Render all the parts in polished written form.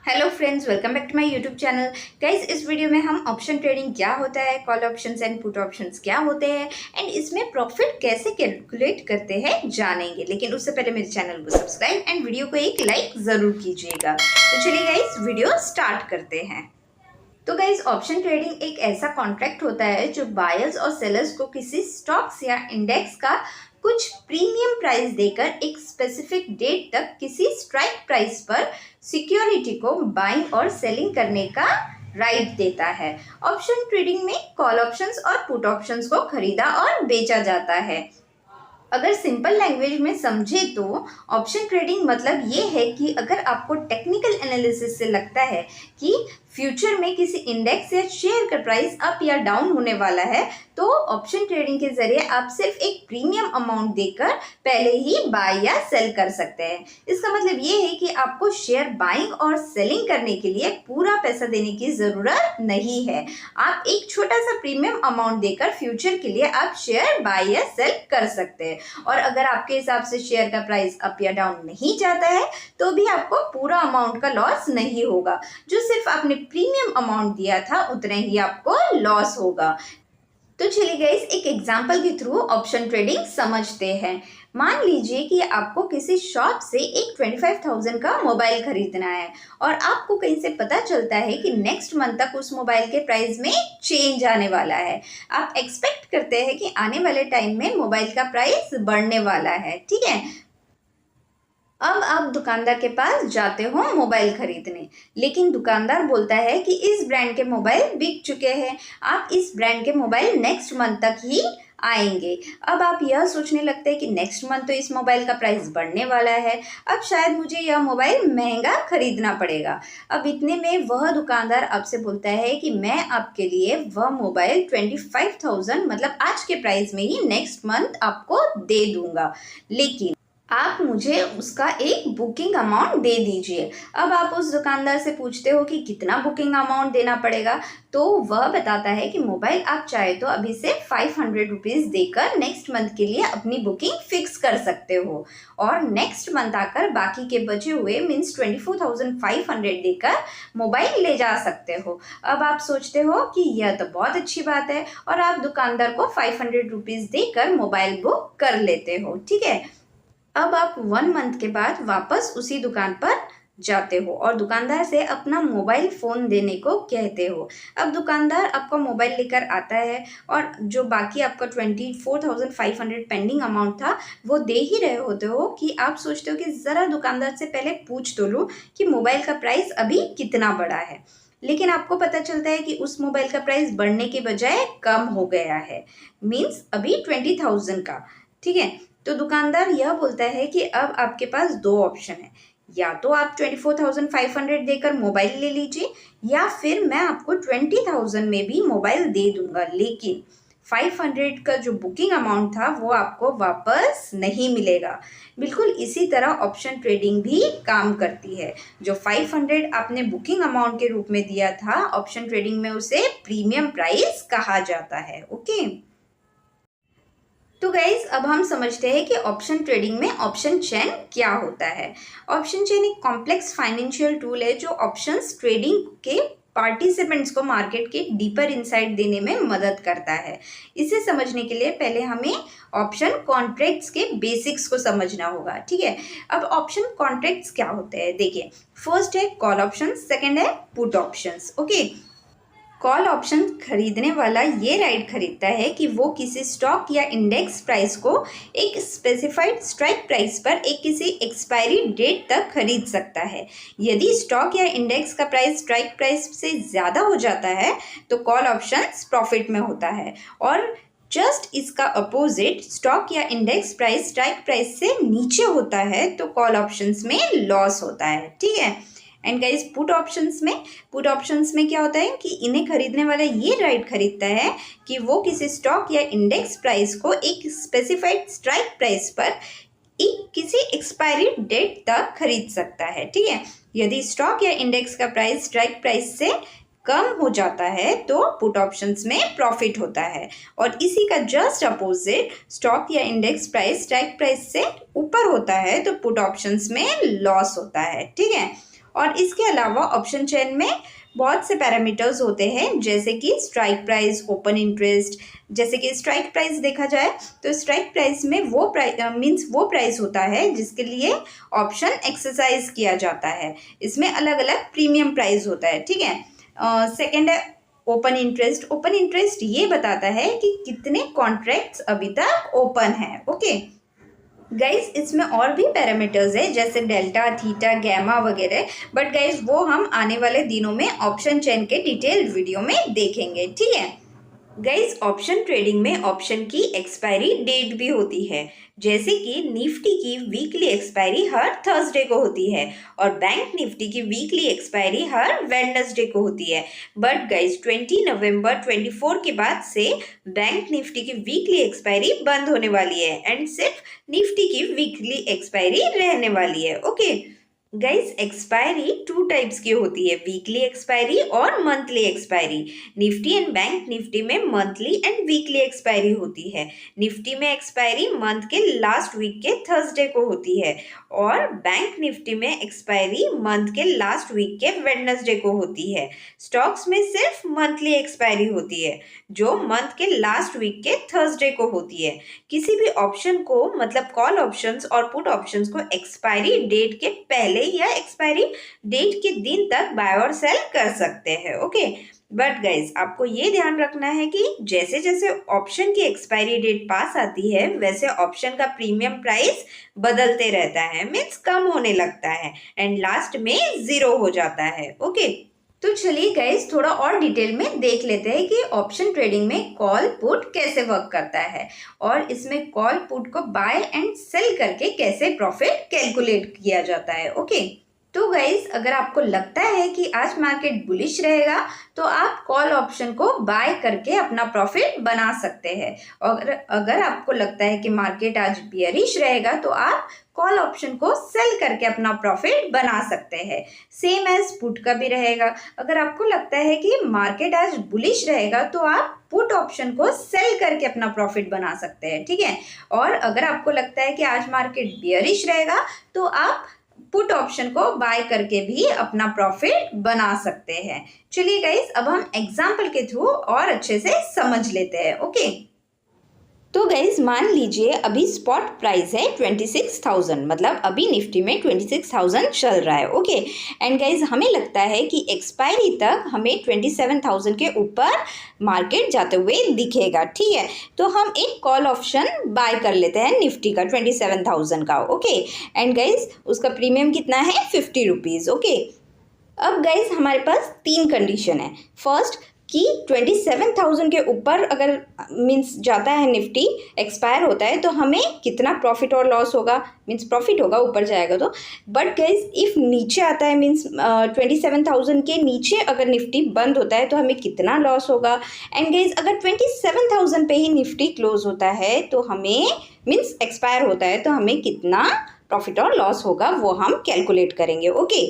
Hello friends, welcome back to my YouTube channel. Guys, इस video में हम option trading क्या होता है, call options and put options क्या होते हैं एंड इसमें प्रॉफिट कैसे कैलकुलेट करते हैं जानेंगे। लेकिन उससे पहले मेरे चैनल को सब्सक्राइब एंड वीडियो को एक लाइक ज़रूर कीजिएगा। तो चलिए गाइस, वीडियो स्टार्ट करते हैं। तो गाइज, ऑप्शन ट्रेडिंग एक ऐसा कॉन्ट्रैक्ट होता है जो बायर्स और सेलर्स को किसी स्टॉक्स या इंडेक्स का कुछ प्रीमियम प्राइस देकर एक स्पेसिफिक डेट तक किसी स्ट्राइक प्राइस पर सिक्योरिटी को बाइंग और सेलिंग करने का राइट देता है। ऑप्शन ट्रेडिंग में कॉल ऑप्शंस और पुट ऑप्शंस को खरीदा और बेचा जाता है। अगर सिंपल लैंग्वेज में समझे तो ऑप्शन ट्रेडिंग मतलब ये है कि अगर आपको टेक्निकल एनालिसिस से लगता है कि फ्यूचर में किसी इंडेक्स या शेयर का प्राइस अप या डाउन होने वाला है, तो ऑप्शन ट्रेडिंग के जरिए आप सिर्फ एक प्रीमियम अमाउंट देकर पहले ही बाय या सेल कर सकते हैं। इसका मतलब ये है कि आपको शेयर बाइंग और सेलिंग करने के लिए पूरा पैसा देने की जरूरत नहीं है। आप एक छोटा सा प्रीमियम अमाउंट देकर फ्यूचर के लिए आप शेयर बाय या सेल कर सकते हैं। और अगर आपके हिसाब से शेयर का प्राइस अप या डाउन नहीं जाता है तो भी आपको पूरा अमाउंट का लॉस नहीं होगा। जो सिर्फ आपने प्रीमियम अमाउंट दिया था उतने ही आपको लॉस होगा। तो चलिए गाइस, एक एग्जांपल के थ्रू ऑप्शन ट्रेडिंग समझते हैं। मान लीजिए कि आपको किसी शॉप से एक 25,000 का मोबाइल खरीदना है और आपको कहीं से पता चलता है कि नेक्स्ट मंथ तक उस मोबाइल के प्राइस में चेंज आने वाला है। आप एक्सपेक्ट करते हैं कि आने वाले टाइम में मोबाइल का प्राइस बढ़ने वाला है, ठीक है। अब आप दुकानदार के पास जाते हो मोबाइल खरीदने, लेकिन दुकानदार बोलता है कि इस ब्रांड के मोबाइल बिक चुके हैं, आप इस ब्रांड के मोबाइल नेक्स्ट मंथ तक ही आएंगे। अब आप यह सोचने लगते हैं कि नेक्स्ट मंथ तो इस मोबाइल का प्राइस बढ़ने वाला है, अब शायद मुझे यह मोबाइल महंगा खरीदना पड़ेगा। अब इतने में वह दुकानदार आपसे बोलता है कि मैं आपके लिए वह मोबाइल 25,000 मतलब आज के प्राइस में ही नेक्स्ट मंथ आपको दे दूंगा, लेकिन आप मुझे उसका एक बुकिंग अमाउंट दे दीजिए। अब आप उस दुकानदार से पूछते हो कि कितना बुकिंग अमाउंट देना पड़ेगा, तो वह बताता है कि मोबाइल आप चाहे तो अभी से 500 रुपीज़ देकर नेक्स्ट मंथ के लिए अपनी बुकिंग फिक्स कर सकते हो और नेक्स्ट मंथ आकर बाकी के बचे हुए मीन्स 24,500 देकर मोबाइल ले जा सकते हो। अब आप सोचते हो कि यह तो बहुत अच्छी बात है और आप दुकानदार को 500 रुपीज़ देकर मोबाइल बुक कर लेते हो, ठीक है। अब आप 1 मंथ के बाद वापस उसी दुकान पर जाते हो और दुकानदार से अपना मोबाइल फ़ोन देने को कहते हो। अब दुकानदार आपका मोबाइल लेकर आता है और जो बाकी आपका 24,500 पेंडिंग अमाउंट था वो दे ही रहे होते हो कि आप सोचते हो कि ज़रा दुकानदार से पहले पूछ तो लूँ कि मोबाइल का प्राइस अभी कितना बढ़ा है। लेकिन आपको पता चलता है कि उस मोबाइल का प्राइस बढ़ने के बजाय कम हो गया है, मीन्स अभी 20,000 का, ठीक है। तो दुकानदार यह बोलता है कि अब आपके पास दो ऑप्शन है, या तो आप 24,500 देकर मोबाइल ले लीजिए या फिर मैं आपको 20,000 में भी मोबाइल दे दूंगा, लेकिन 500 का जो बुकिंग अमाउंट था वो आपको वापस नहीं मिलेगा। बिल्कुल इसी तरह ऑप्शन ट्रेडिंग भी काम करती है। जो 500 आपने बुकिंग अमाउंट के रूप में दिया था, ऑप्शन ट्रेडिंग में उसे प्रीमियम प्राइस कहा जाता है, ओके। तो गाइज, अब हम समझते हैं कि ऑप्शन ट्रेडिंग में ऑप्शन चेन क्या होता है। ऑप्शन चेन एक कॉम्प्लेक्स फाइनेंशियल टूल है जो ऑप्शंस ट्रेडिंग के पार्टिसिपेंट्स को मार्केट के डीपर इंसाइट देने में मदद करता है। इसे समझने के लिए पहले हमें ऑप्शन कॉन्ट्रैक्ट्स के बेसिक्स को समझना होगा, ठीक है। अब ऑप्शन कॉन्ट्रैक्ट्स क्या होते हैं, देखिए। फर्स्ट है कॉल ऑप्शन, सेकंड है put options, okay. Call option खरीदने वाला ये राइट खरीदता है कि वो किसी स्टॉक या इंडेक्स प्राइस को एक स्पेसिफाइड स्ट्राइक प्राइस पर एक किसी एक्सपायरी डेट तक खरीद सकता है। यदि स्टॉक या इंडेक्स का प्राइस स्ट्राइक प्राइस से ज़्यादा हो जाता है तो कॉल ऑप्शन प्रॉफिट में होता है, और जस्ट इसका अपोजिट स्टॉक या इंडेक्स प्राइस स्ट्राइक प्राइस से नीचे होता है तो कॉल ऑप्शंस में लॉस होता है, ठीक है। एंड गाइस, पुट ऑप्शंस में क्या होता है कि इन्हें खरीदने वाला ये राइट खरीदता है कि वो किसी स्टॉक या इंडेक्स प्राइस को एक स्पेसिफाइड स्ट्राइक प्राइस पर एक किसी एक्सपायरी डेट तक खरीद सकता है, ठीक है। यदि स्टॉक या इंडेक्स का प्राइस स्ट्राइक प्राइस से कम हो जाता है तो पुट ऑप्शंस में प्रॉफिट होता है, और इसी का जस्ट अपोजिट स्टॉक या इंडेक्स प्राइस स्ट्राइक प्राइस से ऊपर होता है तो पुट ऑप्शंस में लॉस होता है, ठीक है। और इसके अलावा ऑप्शन चेन में बहुत से पैरामीटर्स होते हैं, जैसे कि स्ट्राइक प्राइस, ओपन इंटरेस्ट। जैसे कि स्ट्राइक प्राइस देखा जाए तो स्ट्राइक प्राइस में वो प्राइस होता है जिसके लिए ऑप्शन एक्सरसाइज किया जाता है। इसमें अलग अलग प्रीमियम प्राइस होता है, ठीक है। सेकंड है ओपन इंटरेस्ट। ओपन इंटरेस्ट ये बताता है कि कितने कॉन्ट्रैक्ट्स अभी तक ओपन है। ओके गाइज, इसमें और भी पैरामीटर्स है जैसे डेल्टा, थीटा, गैमा वगैरह, बट गाइज वो हम आने वाले दिनों में ऑप्शन चेन के डिटेल्ड वीडियो में देखेंगे, ठीक है। गाइज, ऑप्शन ट्रेडिंग में ऑप्शन की एक्सपायरी डेट भी होती है, जैसे कि निफ्टी की वीकली एक्सपायरी हर थर्सडे को होती है और बैंक निफ्टी की वीकली एक्सपायरी हर वेडनेसडे को होती है। बट गाइज 20 नवंबर 24 के बाद से बैंक निफ्टी की वीकली एक्सपायरी बंद होने वाली है एंड सिर्फ निफ्टी की वीकली एक्सपायरी रहने वाली है। ओके गाइज, एक्सपायरी 2 टाइप्स की होती है, वीकली एक्सपायरी और monthly expiry. Nifty and bank Nifty में मंथली एंड वीकली एक्सपायरी होती है। निफ्टी में एक्सपायरी मंथ के लास्ट वीक के थर्सडे को होती है और बैंक निफ्टी में एक्सपायरी मंथ के लास्ट वीक के वेडनेसडे को होती है। स्टॉक्स में सिर्फ मंथली एक्सपायरी होती है जो मंथ के लास्ट वीक के थर्सडे को होती है। किसी भी ऑप्शन को, मतलब कॉल ऑप्शंस और पुट ऑप्शंस को एक्सपायरी डेट के पहले या एक्सपायरी डेट के दिन तक बाय और सेल कर सकते हैं। ओके बट गाइज, आपको ये ध्यान रखना है कि जैसे जैसे ऑप्शन की एक्सपायरी डेट पास आती है वैसे ऑप्शन का प्रीमियम प्राइस बदलते रहता है, मीन्स कम होने लगता है एंड लास्ट में 0 हो जाता है। ओके तो चलिए गाइज, थोड़ा और डिटेल में देख लेते हैं कि ऑप्शन ट्रेडिंग में कॉल पुट कैसे वर्क करता है और इसमें कॉल पुट को बाय एंड सेल करके कैसे प्रॉफिट कैलकुलेट किया जाता है। ओके तो गाइज, अगर आपको लगता है कि आज मार्केट बुलिश रहेगा तो आप कॉल ऑप्शन को बाय करके अपना प्रॉफिट बना सकते हैं, और अगर आपको लगता है कि मार्केट आज बियरिश रहेगा तो आप कॉल ऑप्शन को सेल करके अपना प्रॉफिट बना सकते हैं। सेम एज पुट का भी रहेगा। अगर आपको लगता है कि मार्केट आज बुलिश रहेगा तो आप पुट ऑप्शन को सेल करके अपना प्रॉफिट बना सकते हैं, ठीक है। और अगर आपको लगता है कि आज मार्केट बियरिश रहेगा तो आप पुट ऑप्शन को बाय करके भी अपना प्रॉफिट बना सकते हैं। चलिए गाइस, अब हम एग्जाम्पल के थ्रू और अच्छे से समझ लेते हैं। ओके तो गाइज, मान लीजिए अभी स्पॉट प्राइस है 26,000, मतलब अभी निफ्टी में 26,000 चल रहा है। ओके एंड गाइज, हमें लगता है कि एक्सपायरी तक हमें 27,000 के ऊपर मार्केट जाते हुए दिखेगा, ठीक है। तो हम एक कॉल ऑप्शन बाय कर लेते हैं निफ्टी का 27,000 का। ओके एंड गाइज, उसका प्रीमियम कितना है? 50 रुपीज़। ओके अब गाइज, हमारे पास 3 कंडीशन है। फर्स्ट कि 27,000 के ऊपर अगर मीन्स जाता है निफ्टी, एक्सपायर होता है, तो हमें कितना प्रॉफिट और लॉस होगा? मीन्स प्रॉफिट होगा ऊपर जाएगा तो। बट गाइज, इफ़ नीचे आता है मीन्स 27,000 के नीचे अगर निफ्टी बंद होता है तो हमें कितना लॉस होगा? एंड गाइज, अगर 27,000 पे ही निफ्टी क्लोज होता है तो हमें मीन्स एक्सपायर होता है तो हमें कितना प्रॉफिट और लॉस होगा वो हम कैलकुलेट करेंगे। ओके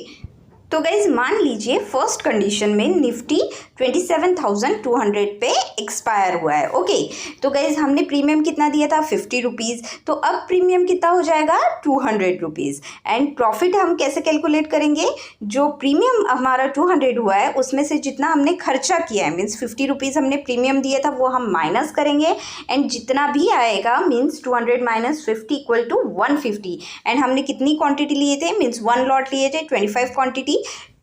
तो गाइज, मान लीजिए फर्स्ट कंडीशन में निफ्टी 27,200 पे एक्सपायर हुआ है। ओके तो गाइज, हमने प्रीमियम कितना दिया था? 50 रुपीज़। तो अब प्रीमियम कितना हो जाएगा? 200 रुपीज़। एंड प्रॉफिट हम कैसे कैलकुलेट करेंगे? जो प्रीमियम हमारा 200 हुआ है उसमें से जितना हमने खर्चा किया है, मीन्स 50 रुपीज़ हमने प्रीमियम दिया था, वो हम माइनस करेंगे एंड जितना भी आएगा means 200 minus 50 equal to 150। And हमने कितनी क्वांटिटी लिए थे? मीन्स 1 लॉट लिए थे, 25 क्वांटिटी,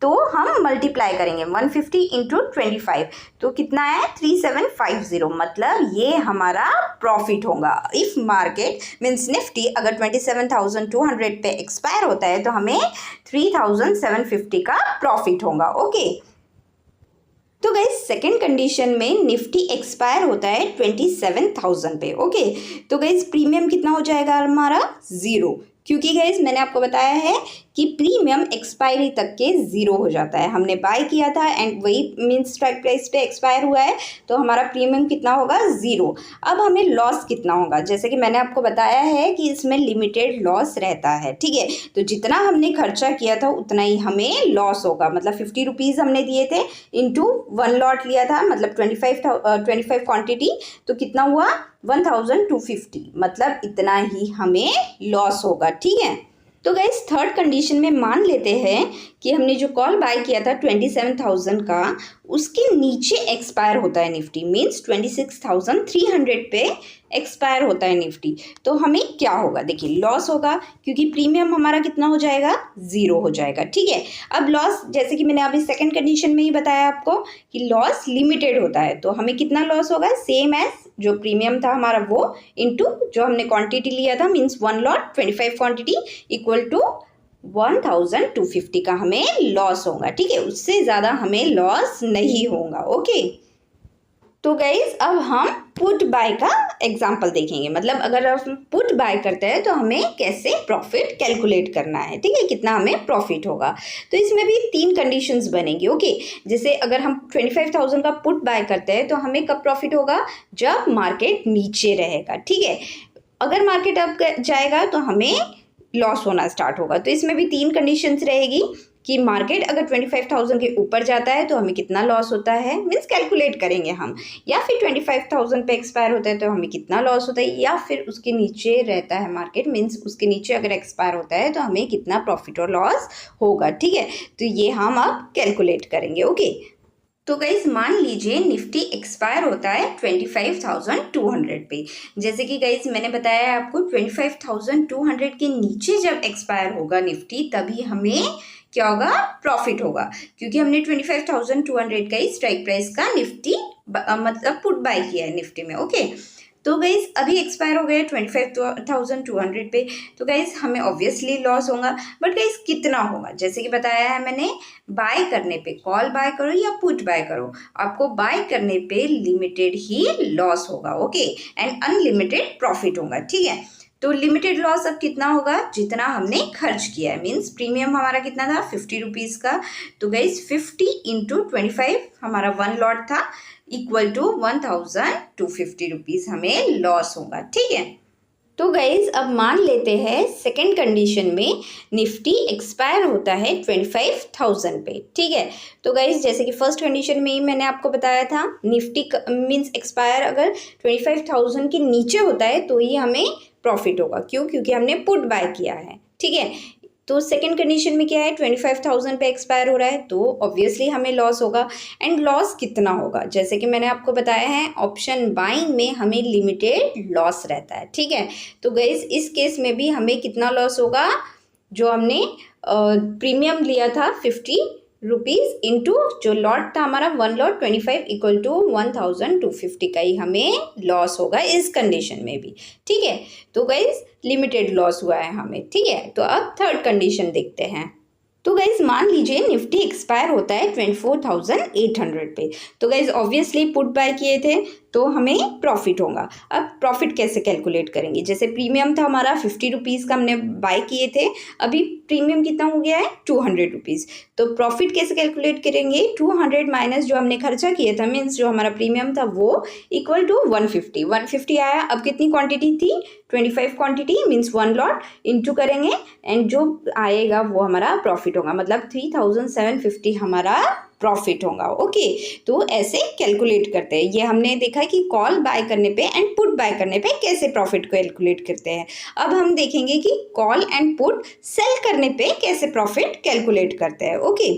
तो हम मल्टीप्लाई करेंगे 150 इंटू 25, तो कितना है? 3750। मतलब ये हमारा प्रॉफिट होगा। इफ मार्केट मीन्स निफ्टी अगर 27,200 पे एक्सपायर होता है तो हमें 3,750 का प्रॉफिट होगा। ओके तो गाइज, सेकेंड कंडीशन में निफ्टी एक्सपायर होता है 27,000 पे। ओके तो गाइज, प्रीमियम कितना हो जाएगा हमारा? 0, क्योंकि गाइज मैंने आपको बताया है कि प्रीमियम एक्सपायरी तक के 0 हो जाता है। हमने बाय किया था एंड वही मीन्स स्ट्राइक प्राइस पे एक्सपायर हुआ है तो हमारा प्रीमियम कितना होगा? 0। अब हमें लॉस कितना होगा? जैसे कि मैंने आपको बताया है कि इसमें लिमिटेड लॉस रहता है, ठीक है। तो जितना हमने खर्चा किया था उतना ही हमें लॉस होगा। मतलब 50 रुपीज़ हमने दिए थे इंटू 1 लॉट लिया था, मतलब 25 क्वान्टिटी, तो कितना हुआ? 1,250। मतलब इतना ही हमें लॉस होगा, ठीक है। तो गाइस, थर्ड कंडीशन में मान लेते हैं कि हमने जो कॉल बाय किया था 27,000 का, उसके नीचे एक्सपायर होता है निफ्टी, मीन्स 26,300 पे एक्सपायर होता है निफ्टी, तो हमें क्या होगा, देखिए लॉस होगा, क्योंकि प्रीमियम हमारा कितना हो जाएगा, 0 हो जाएगा। ठीक है, अब लॉस जैसे कि मैंने अभी सेकंड कंडीशन में ही बताया आपको कि लॉस लिमिटेड होता है, तो हमें कितना लॉस होगा, सेम एज जो प्रीमियम था हमारा वो इनटू जो हमने क्वांटिटी लिया था, means 1 lot 25 quantity equal to 1250 का हमें लॉस होगा। ठीक है, उससे ज़्यादा हमें लॉस नहीं होगा। ओके, तो गाइज अब हम पुट बाय का एग्जाम्पल देखेंगे, मतलब अगर हम पुट बाय करते हैं तो हमें कैसे प्रॉफिट कैलकुलेट करना है। ठीक है, कितना हमें प्रॉफिट होगा, तो इसमें भी 3 कंडीशंस बनेंगी। ओके, जैसे अगर हम 25,000 का पुट बाय करते हैं तो हमें कब प्रॉफिट होगा, जब मार्केट नीचे रहेगा। ठीक है, अगर मार्केट अप जाएगा तो हमें लॉस होना स्टार्ट होगा। तो इसमें भी 3 कंडीशंस रहेगी कि मार्केट अगर 25,000 के ऊपर जाता है तो हमें कितना लॉस होता है, मीन्स कैलकुलेट करेंगे हम, या फिर 25,000 पे एक्सपायर होता है तो हमें कितना लॉस होता है, या फिर उसके नीचे रहता है मार्केट, मीन्स उसके नीचे अगर एक्सपायर होता है तो हमें कितना प्रॉफिट और लॉस होगा। ठीक है, तो ये हम अब कैलकुलेट करेंगे। ओके, तो गाइज मान लीजिए निफ्टी एक्सपायर होता है 25,200 पे, जैसे कि गाइज मैंने बताया है आपको 25,200 के नीचे जब एक्सपायर होगा निफ्टी तभी हमें क्या होगा, प्रॉफिट होगा, क्योंकि हमने 25,200 का ही स्ट्राइक प्राइस का निफ्टी मतलब पुट बाय किया है निफ्टी में। ओके, तो गाइज अभी एक्सपायर हो गया 25,200 पे, तो गाइज हमें ऑब्वियसली लॉस होगा, बट गाइज कितना होगा, जैसे कि बताया है मैंने, बाय करने पे, कॉल बाय करो या पुट बाय करो, आपको बाय करने पे लिमिटेड ही लॉस होगा। ओके, एंड अनलिमिटेड प्रॉफिट होगा। ठीक है, तो लिमिटेड लॉस अब कितना होगा, जितना हमने खर्च किया है, मीन्स प्रीमियम हमारा कितना था, 50 रुपीज़ का, तो गाइज 50 इंटू 25 हमारा 1 लॉट था, इक्वल टू 1,250 रुपीज़ हमें लॉस होगा। ठीक है, तो गाइज अब मान लेते हैं सेकंड कंडीशन में निफ्टी एक्सपायर होता है 25,000 पे। ठीक है, तो गाइज जैसे कि फर्स्ट कंडीशन में ही मैंने आपको बताया था, निफ्टी मीन्स एक्सपायर अगर 25,000 के नीचे होता है तो ही हमें प्रॉफिट होगा। क्यों, क्योंकि हमने पुट बाय किया है। ठीक है, तो सेकंड कंडीशन में क्या है, 25,000 पे एक्सपायर हो रहा है तो ऑब्वियसली हमें लॉस होगा, एंड लॉस कितना होगा, जैसे कि मैंने आपको बताया है ऑप्शन बाइंग में हमें लिमिटेड लॉस रहता है। ठीक है, तो गाइस इस केस में भी हमें कितना लॉस होगा, जो हमने प्रीमियम लिया था 50 रुपीज़ इंटू जो लॉट था हमारा 1 लॉट 25 इक्वल टू 1,250 का ही हमें लॉस होगा इस कंडीशन में भी। ठीक है, तो गाइज लिमिटेड लॉस हुआ है हमें। ठीक है, तो अब थर्ड कंडीशन देखते हैं। तो गाइज मान लीजिए निफ्टी एक्सपायर होता है 24,800 पे, तो गाइज ऑब्वियसली पुट बाय किए थे तो हमें प्रॉफिट होगा। अब प्रॉफिट कैसे कैलकुलेट करेंगे, जैसे प्रीमियम था हमारा 50 रुपीज़ का हमने बाय किए थे, अभी प्रीमियम कितना हो गया है 200 रुपीज़, तो प्रॉफिट कैसे कैलकुलेट करेंगे, 200 माइनस जो हमने खर्चा किया था, मीन्स जो हमारा प्रीमियम था वो इक्वल टू 150 आया। अब कितनी क्वांटिटी थी, 25 क्वांटिटी, मीन्स 1 लॉट इंटू करेंगे एंड जो आएगा वो हमारा प्रॉफिट होगा, मतलब 3,750 हमारा प्रॉफिट होगा। ओके, तो ऐसे कैलकुलेट करते हैं। ये हमने देखा कि कॉल बाय करने पे एंड पुट बाय करने पे कैसे प्रॉफिट को कैलकुलेट करते हैं। अब हम देखेंगे कि कॉल एंड पुट सेल करने पे कैसे प्रॉफिट कैलकुलेट करते हैं। ओके,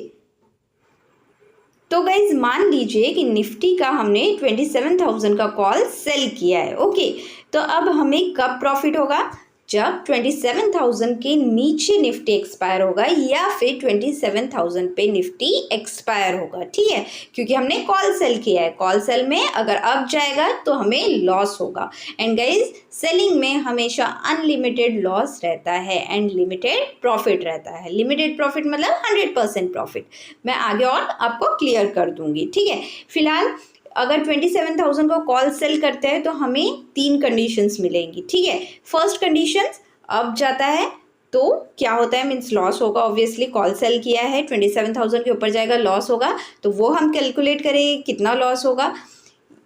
तो गाइज मान लीजिए कि निफ्टी का हमने 27,000 का कॉल सेल किया है। ओके, तो अब हमें कब प्रॉफिट होगा, जब 27,000 के नीचे निफ्टी एक्सपायर होगा या फिर 27,000 पे निफ्टी एक्सपायर होगा। ठीक है, क्योंकि हमने कॉल सेल किया है, कॉल सेल में अगर अप जाएगा तो हमें लॉस होगा, एंड गाइज सेलिंग में हमेशा अनलिमिटेड लॉस रहता है एंड लिमिटेड प्रॉफिट रहता है। लिमिटेड प्रॉफिट मतलब 100% प्रॉफिट, मैं आगे और आपको क्लियर कर दूंगी। ठीक है, फिलहाल अगर 27,000 को कॉल सेल करते हैं तो हमें 3 कंडीशंस मिलेंगी। ठीक है, फर्स्ट कंडीशन अप जाता है तो क्या होता है, मीन्स लॉस होगा, ऑब्वियसली कॉल सेल किया है 27,000 के ऊपर जाएगा, लॉस होगा, तो वो हम कैलकुलेट करेंगे कितना लॉस होगा,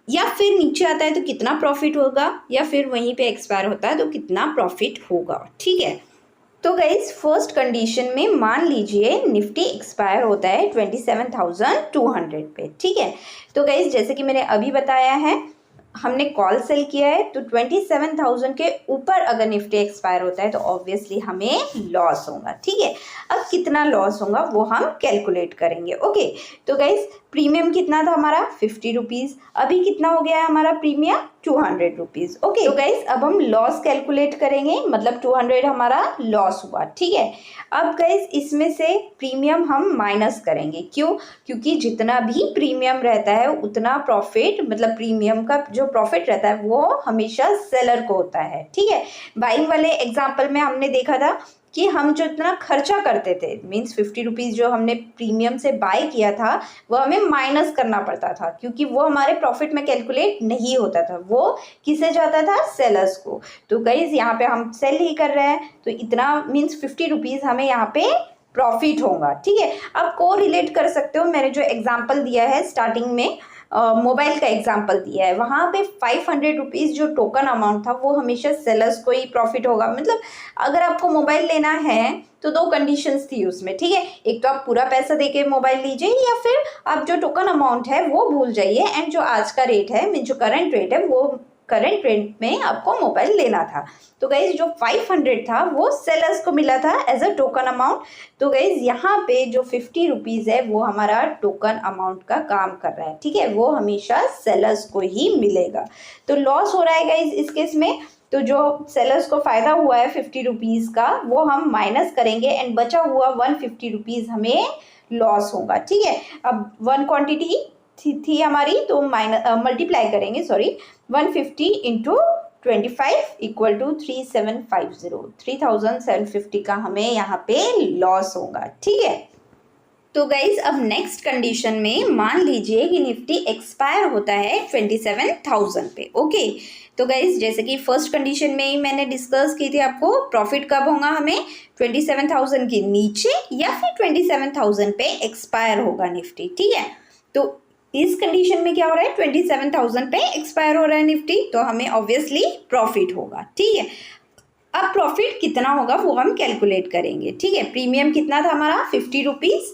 या फिर नीचे आता है तो कितना प्रॉफिट होगा, या फिर वहीं पे एक्सपायर होता है तो कितना प्रॉफिट होगा। ठीक है, तो गाइज फर्स्ट कंडीशन में मान लीजिए निफ्टी एक्सपायर होता है 27,200 पे। ठीक है, तो गाइज जैसे कि मैंने अभी बताया है हमने कॉल सेल किया है तो 27,000 के ऊपर अगर निफ्टी एक्सपायर होता है तो ऑब्वियसली हमें लॉस होगा। ठीक है, अब कितना लॉस होगा वो हम कैलकुलेट करेंगे। ओके, तो गाइज प्रीमियम कितना था हमारा 50 रुपीज़, अभी कितना हो गया है हमारा प्रीमियम 200 रुपीज़। ओके, तो गाइज अब हम लॉस कैलकुलेट करेंगे, मतलब 200 हमारा लॉस हुआ। ठीक है, अब गाइज इसमें से प्रीमियम हम माइनस करेंगे। क्यों? क्योंकि जितना भी प्रीमियम रहता है उतना प्रॉफिट, मतलब प्रीमियम का जो प्रॉफिट रहता है वो हमेशा सेलर को होता है। ठीक है, बाइंग वाले एग्जाम्पल में हमने देखा था कि हम जो इतना खर्चा करते थे, मीन्स 50 रुपीज़ जो हमने प्रीमियम से बाय किया था वो हमें माइनस करना पड़ता था, क्योंकि वो हमारे प्रॉफिट में कैलकुलेट नहीं होता था, वो किसे जाता था, सेलर्स को। तो गाइस यहाँ पे हम सेल ही कर रहे हैं तो इतना मीन्स 50 रुपीज़ हमें यहाँ पे प्रॉफिट होगा। ठीक है, अब को रिलेट कर सकते हो, मैंने जो एग्जाम्पल दिया है स्टार्टिंग में मोबाइल का एग्जाम्पल दिया है, वहाँ पे 500 रुपीज़ जो टोकन अमाउंट था वो हमेशा सेलर्स को ही प्रॉफिट होगा। मतलब अगर आपको मोबाइल लेना है तो दो कंडीशंस थी उसमें। ठीक है, एक तो आप पूरा पैसा देके मोबाइल लीजिए या फिर आप जो टोकन अमाउंट है वो भूल जाइए, एंड जो आज का रेट है मीन जो करंट रेट है वो करंट रेट में आपको मोबाइल लेना था। तो गाइज जो 500 था वो सेलर्स को मिला था एज अ टोकन अमाउंट। तो गाइज यहाँ पे जो 50 रुपीज़ है वो हमारा टोकन अमाउंट का काम कर रहा है। ठीक है, वो हमेशा सेलर्स को ही मिलेगा। तो लॉस हो रहा है गाइज इस केस में, तो जो सेलर्स को फ़ायदा हुआ है 50 रुपीज़ का वो हम माइनस करेंगे एंड बचा हुआ 150 रुपीज़ हमें लॉस होगा। ठीक है, अब वन क्वांटिटी थी हमारी तो मल्टीप्लाई करेंगे, सॉरी 150 इंटू 25 इक्वल टू 3750, 3750 का हमें यहाँ पे लॉस होगा। ठीक है, तो गाइज अब नेक्स्ट कंडीशन में मान लीजिए कि निफ्टी एक्सपायर होता है 27,000 पे। ओके, तो गाइज जैसे कि फर्स्ट कंडीशन में ही मैंने डिस्कस की थी आपको, प्रॉफिट कब होगा हमें 27,000 के नीचे या फिर 27,000 पे एक्सपायर होगा निफ्टी। ठीक है, तो इस कंडीशन में क्या हो रहा है 27,000 पे एक्सपायर हो रहा है निफ्टी, तो हमें ऑब्वियसली प्रॉफिट होगा। ठीक है, अब प्रॉफिट कितना होगा वो हम कैलकुलेट करेंगे। ठीक है, प्रीमियम कितना था हमारा 50 रुपीज़,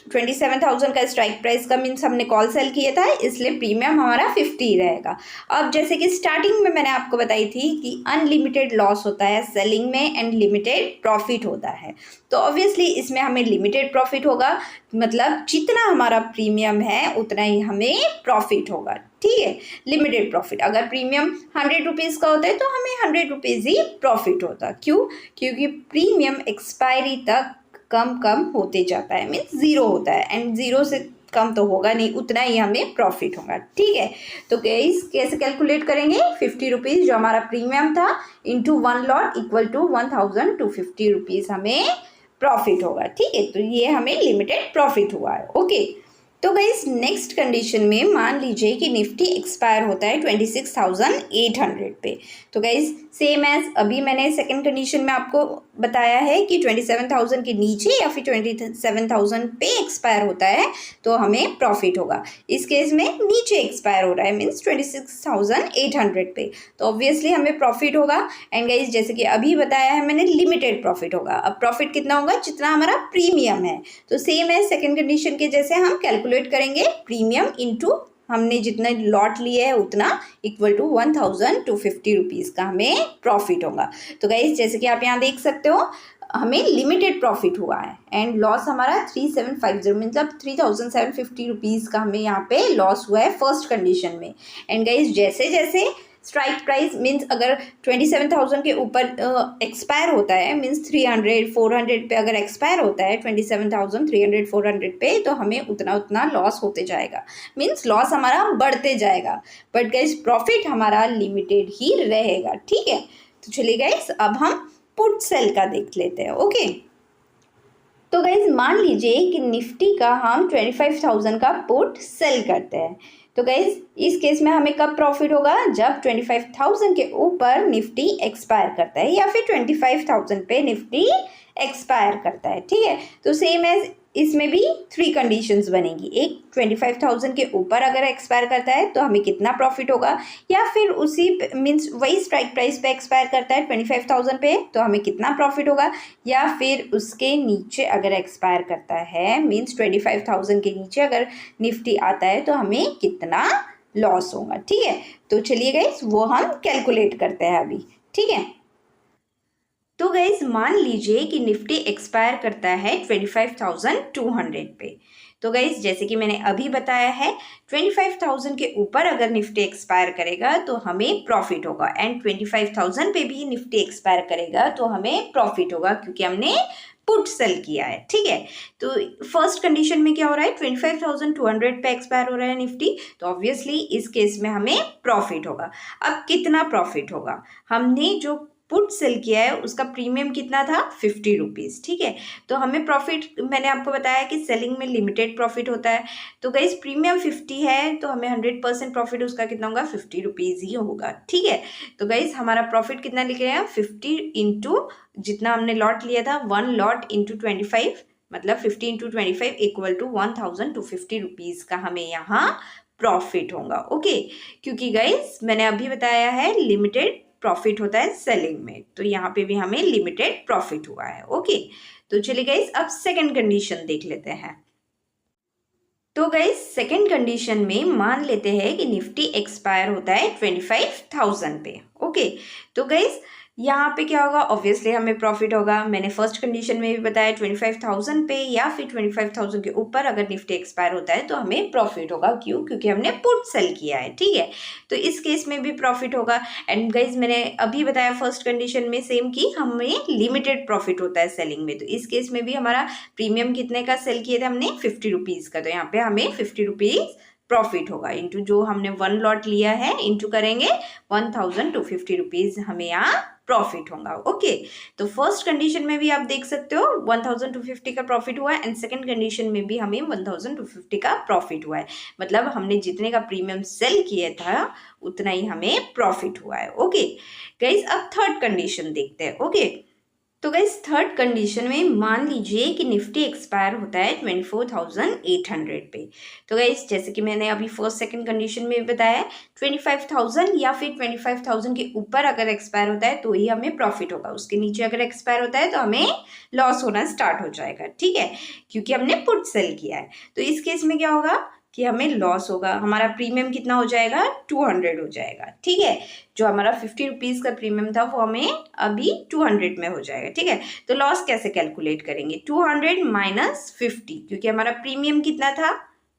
27,000 का स्ट्राइक प्राइस का मीन्स हमने कॉल सेल किया था इसलिए प्रीमियम हमारा 50 रहेगा। अब जैसे कि स्टार्टिंग में मैंने आपको बताई थी कि अनलिमिटेड लॉस होता है सेलिंग में एंड लिमिटेड प्रॉफिट होता है, तो ऑब्वियसली इसमें हमें लिमिटेड प्रॉफिट होगा, मतलब जितना हमारा प्रीमियम है उतना ही हमें प्रॉफिट होगा। ठीक है, लिमिटेड प्रॉफिट, अगर प्रीमियम 100 रुपीज़ का होता है तो हमें 100 रुपीज़ ही प्रॉफिट होता। क्यों? क्योंकि प्रीमियम एक्सपायरी तक कम कम होते जाता है, मीन्स ज़ीरो होता है एंड ज़ीरो से कम तो होगा नहीं, उतना ही हमें प्रॉफिट होगा। ठीक है, तो गाइस कैसे कैलकुलेट करेंगे, 50 रुपीज़ जो हमारा प्रीमियम था into 1 lot equal to 1,250 rupees हमें प्रॉफिट होगा। ठीक है, तो ये हमें लिमिटेड प्रॉफिट हुआ है। ओके, तो गाइस नेक्स्ट कंडीशन में मान लीजिए कि निफ्टी एक्सपायर होता है 26,800 पे। तो गाइस सेम एज अभी मैंने सेकंड कंडीशन में आपको बताया है कि 27,000 के नीचे या फिर 27,000 पे एक्सपायर होता है तो हमें प्रॉफिट होगा। इस केस में नीचे एक्सपायर हो रहा है मीन्स 26,800 पे, तो ऑब्वियसली हमें प्रॉफिट होगा। एंड गाइस जैसे कि अभी बताया है मैंने लिमिटेड प्रॉफिट होगा। अब प्रॉफिट कितना होगा, जितना हमारा प्रीमियम है। तो सेम है सेकेंड कंडीशन के जैसे हम कैलकुलेट करेंगे प्रीमियम इंटू हमने जितने लॉट लिए है उतना इक्वल टू 1,250 रुपीज़ का हमें प्रॉफिट होगा। तो गाइस जैसे कि आप यहाँ देख सकते हो हमें लिमिटेड प्रॉफिट हुआ है एंड लॉस हमारा 3750 मतलब 3,750 रुपीज़ का हमें यहाँ पे लॉस हुआ है फर्स्ट कंडीशन में। एंड गाइस जैसे जैसे स्ट्राइक प्राइस मीन्स अगर 27,000 के ऊपर एक्सपायर होता है मीन्स 300-400 पे अगर एक्सपायर होता है 27,300-400 पे तो हमें उतना उतना लॉस होते जाएगा, मीन्स लॉस हमारा बढ़ते जाएगा, बट गाइस प्रॉफिट हमारा लिमिटेड ही रहेगा। ठीक है, तो चलिए गाइस अब हम पुट सेल का देख लेते हैं। ओके, तो गाइज मान लीजिए कि निफ्टी का हम 25,000 का पुट सेल करते हैं। तो गाइज इस केस में हमें कब प्रॉफिट होगा, जब 25,000 के ऊपर निफ्टी एक्सपायर करता है या फिर 25,000 पे निफ्टी एक्सपायर करता है। ठीक है, तो सेम एज इसमें भी 3 कंडीशंस बनेगी। एक 25,000 के ऊपर अगर एक्सपायर करता है तो हमें कितना प्रॉफिट होगा, या फिर उसी मीन्स वही स्ट्राइक प्राइस पे एक्सपायर करता है 25,000 पे तो हमें कितना प्रॉफिट होगा, या फिर उसके नीचे अगर एक्सपायर करता है मीन्स 25,000 के नीचे अगर निफ्टी आता है तो हमें कितना लॉस होगा। ठीक है, तो चलिए गाइस वो हम कैलकुलेट करते हैं अभी। ठीक है, तो गाइज मान लीजिए कि निफ्टी एक्सपायर करता है 25,200 पे। तो गाइज जैसे कि मैंने अभी बताया है 25,000 के ऊपर अगर निफ्टी एक्सपायर करेगा तो हमें प्रॉफिट होगा, एंड 25,000 पे भी निफ्टी एक्सपायर करेगा तो हमें प्रॉफिट होगा क्योंकि हमने पुट सेल किया है। ठीक है, तो फर्स्ट कंडीशन में क्या हो रहा है, 25,200 पे एक्सपायर हो रहा है निफ्टी, तो ऑब्वियसली इस केस में हमें प्रॉफिट होगा। अब कितना प्रॉफिट होगा, हमने जो पुट सेल किया है उसका प्रीमियम कितना था, 50 रुपीज़। ठीक है, तो हमें प्रॉफिट, मैंने आपको बताया कि सेलिंग में लिमिटेड प्रॉफिट होता है, तो गाइस प्रीमियम 50 है तो हमें 100% प्रॉफिट उसका कितना होगा, 50 रुपीज़ ही होगा। ठीक है, तो गाइस हमारा प्रॉफिट कितना लिख रहे हैं, 50 इंटू जितना हमने लॉट लिया था, 1 लॉट इंटू 25, मतलब 50 इंटू 25 इक्वल टू 1,250 रुपीज़ का हमें यहाँ प्रॉफिट होगा। ओके, क्योंकि गाइस मैंने अभी बताया है लिमिटेड प्रॉफिट होता है सेलिंग में, तो यहाँ पे भी हमें लिमिटेड प्रॉफिट हुआ है। ओके, तो चलिए गाइस अब सेकंड कंडीशन देख लेते हैं। तो गाइस सेकंड कंडीशन में मान लेते हैं कि निफ्टी एक्सपायर होता है 25,000 पे। ओके, तो गाइस यहाँ पे क्या होगा, ऑब्वियसली हमें प्रॉफिट होगा। मैंने फर्स्ट कंडीशन में भी बताया 25,000 पे या फिर 25,000 के ऊपर अगर निफ्टी एक्सपायर होता है तो हमें प्रॉफिट होगा। क्यों, क्योंकि हमने पुट सेल किया है। ठीक है, तो इस केस में भी प्रॉफिट होगा। एंड गाइज मैंने अभी बताया फर्स्ट कंडीशन में सेम कि हमें लिमिटेड प्रॉफिट होता है सेलिंग में, तो इस केस में भी हमारा प्रीमियम कितने का सेल किए थे हमने, 50 रुपीज़ का, तो यहाँ पे हमें 50 रुपीज़ प्रॉफिट होगा। इंटू जो हमने 1 लॉट लिया है इंटू करेंगे 1,250 रुपीज़ हमें यहाँ प्रॉफिट होगा। ओके, तो फर्स्ट कंडीशन में भी आप देख सकते हो 1,250 का प्रॉफिट हुआ है, एंड सेकंड कंडीशन में भी हमें 1,250 का प्रॉफिट हुआ है, मतलब हमने जितने का प्रीमियम सेल किया था उतना ही हमें प्रॉफिट हुआ है। ओके गाइस, अब थर्ड कंडीशन देखते हैं। ओके, तो गाइस थर्ड कंडीशन में मान लीजिए कि निफ्टी एक्सपायर होता है 24,800 पे। तो गाइस जैसे कि मैंने अभी फर्स्ट सेकंड कंडीशन में बताया 25,000 या फिर 25,000 के ऊपर अगर एक्सपायर होता है तो ही हमें प्रॉफिट होगा, उसके नीचे अगर एक्सपायर होता है तो हमें लॉस होना स्टार्ट हो जाएगा। ठीक है, क्योंकि हमने पुट सेल किया है, तो इस केस में क्या होगा कि हमें लॉस होगा। हमारा प्रीमियम कितना हो जाएगा, 200 हो जाएगा। ठीक है, जो हमारा 50 रुपीज़ का प्रीमियम था वो हमें अभी 200 में हो जाएगा। ठीक है, तो लॉस कैसे कैलकुलेट करेंगे, 200 माइनस 50, क्योंकि हमारा प्रीमियम कितना था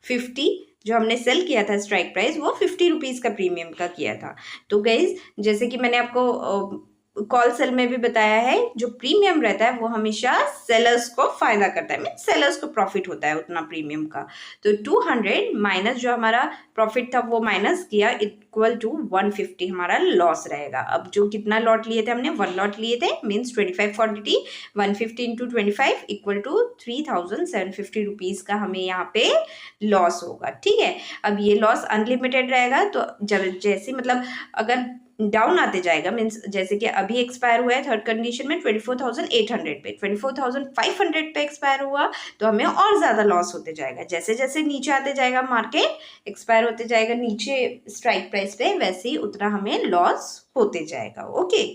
50, जो हमने सेल किया था स्ट्राइक प्राइस वो 50 रुपीज़ का प्रीमियम का किया था। तो गाइज जैसे कि मैंने आपको कॉल सेल में भी बताया है, जो प्रीमियम रहता है वो हमेशा सेलर्स को फायदा करता है, मीन सेलर्स को प्रॉफिट होता है उतना प्रीमियम का। तो 200 माइनस जो हमारा प्रॉफिट था वो माइनस किया इक्वल टू 150 हमारा लॉस रहेगा। अब जो कितना लॉट लिए थे हमने, 1 लॉट लिए थे, means 25 quantity, 150 into 25 equal to 3,750 rupees का हमें यहाँ पे लॉस होगा। ठीक है, अब ये लॉस अनलिमिटेड रहेगा, तो जब जैसे मतलब अगर डाउन आते जाएगा, मीन्स जैसे कि अभी एक्सपायर हुआ है थर्ड कंडीशन में 24,800 पे, 24,500 पे एक्सपायर हुआ तो हमें और ज़्यादा लॉस होते जाएगा। जैसे जैसे नीचे आते जाएगा मार्केट एक्सपायर होते जाएगा नीचे स्ट्राइक प्राइस पे, वैसे ही उतना हमें लॉस होते जाएगा। ओके,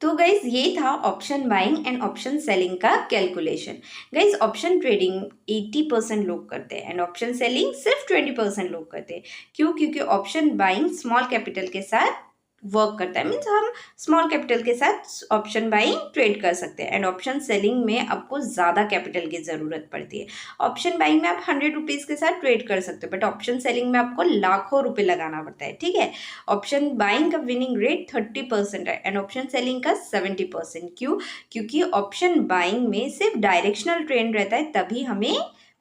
तो गाइज ये था option buying and option selling का कैलकुलेशन। गाइज ऑप्शन ट्रेडिंग 80% लोग करते हैं एंड ऑप्शन सेलिंग सिर्फ 20% लोग करते हैं। क्यों, क्योंकि ऑप्शन बाइंग स्मॉल कैपिटल के साथ वर्क करता है, मीन्स हम स्मॉल कैपिटल के साथ ऑप्शन बाइंग ट्रेड कर सकते हैं, एंड ऑप्शन सेलिंग में आपको ज़्यादा कैपिटल की ज़रूरत पड़ती है। ऑप्शन बाइंग में आप 100 रुपीज़ के साथ ट्रेड कर सकते हो, बट ऑप्शन सेलिंग में आपको लाखों रुपए लगाना पड़ता है। ठीक है, ऑप्शन बाइंग का विनिंग रेट 30% है एंड ऑप्शन सेलिंग का 70%। क्यों, क्योंकि ऑप्शन बाइंग में सिर्फ डायरेक्शनल ट्रेंड रहता है तभी हमें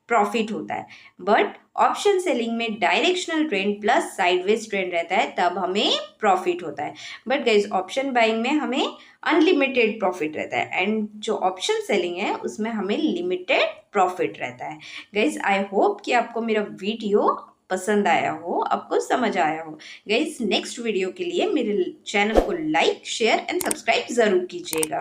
प्रॉफिट होता है, बट ऑप्शन सेलिंग में directional trend plus sideways trend रहता है तब हमें प्रॉफिट होता है। बट गाइज ऑप्शन बाइंग में हमें अनलिमिटेड प्रॉफिट रहता है एंड जो ऑप्शन सेलिंग है उसमें हमें लिमिटेड प्रॉफिट रहता है। गाइज आई होप कि आपको मेरा वीडियो पसंद आया हो, आपको समझ आया हो। गाइज नेक्स्ट वीडियो के लिए मेरे चैनल को लाइक शेयर एंड सब्सक्राइब ज़रूर कीजिएगा।